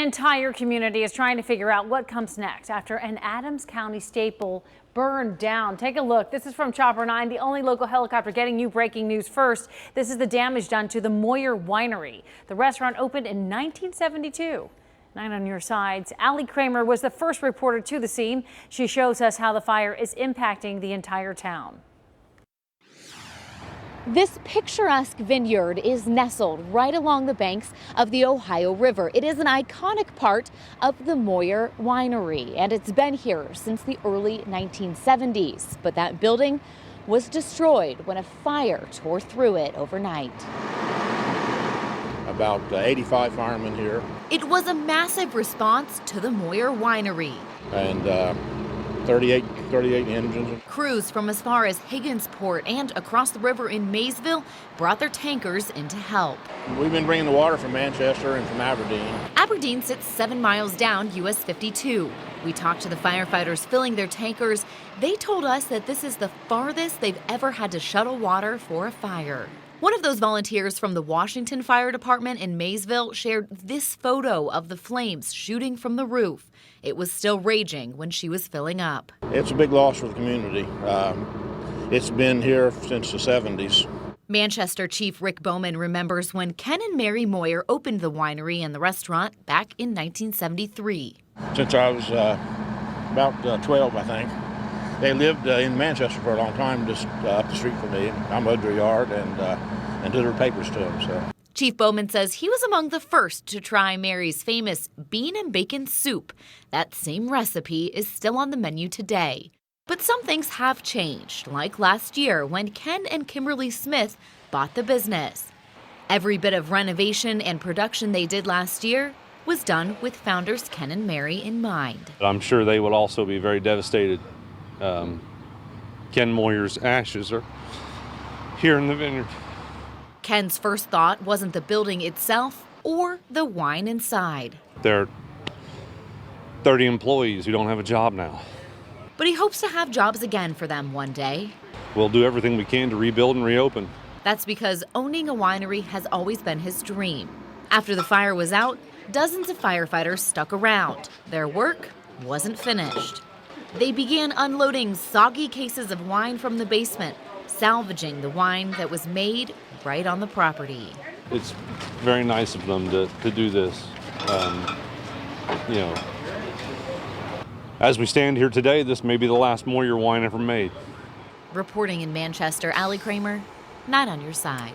entire community is trying to figure out what comes next after an Adams County staple burned down. Take a look. This is from Chopper 9, the only local helicopter getting you breaking news first. This is the damage done to the Moyer Winery. The restaurant opened in 1972. 9 on your sides. Allie Kramer was the first reporter to the scene. She shows us how the fire is impacting the entire town. This picturesque vineyard is nestled right along the banks of the Ohio River. It is an iconic part of the Moyer Winery, and it's been here since the early 1970s. But that building was destroyed when a fire tore through it overnight. About 85 firemen here. It was a massive response to the Moyer Winery. And 38 engines. Crews from as far as Higginsport and across the river in Maysville brought their tankers in to help. We've been bringing the water from Manchester and from Aberdeen. Aberdeen sits 7 miles down US 52. We talked to the firefighters filling their tankers. They told us that this is the farthest they've ever had to shuttle water for a fire. One of those volunteers from the Washington Fire Department in Maysville shared this photo of the flames shooting from the roof. It was still raging when she was filling up. It's a big loss for the community. It's been here since the 70s. Manchester Chief Rick Bowman remembers when Ken and Mary Moyer opened the winery and the restaurant back in 1973. Since I was about 12, I think. They lived in Manchester for a long time, just up the street from me. I mowed their yard and did their papers to them. So. Chief Bowman says he was among the first to try Mary's famous bean and bacon soup. That same recipe is still on the menu today. But some things have changed, like last year when Ken and Kimberly Smith bought the business. Every bit of renovation and production they did last year was done with founders Ken and Mary in mind. I'm sure they will also be very devastated. Ken Moyer's ashes are here in the vineyard. Ken's first thought wasn't the building itself or the wine inside. There are 30 employees who don't have a job now. But he hopes to have jobs again for them one day. We'll do everything we can to rebuild and reopen. That's because owning a winery has always been his dream. After the fire was out, dozens of firefighters stuck around. Their work wasn't finished. They began unloading soggy cases of wine from the basement, salvaging the wine that was made right on the property. It's very nice of them to do this. As we stand here today, this may be the last Moyer wine ever made. Reporting in Manchester, Allie Kramer, 9 on your side.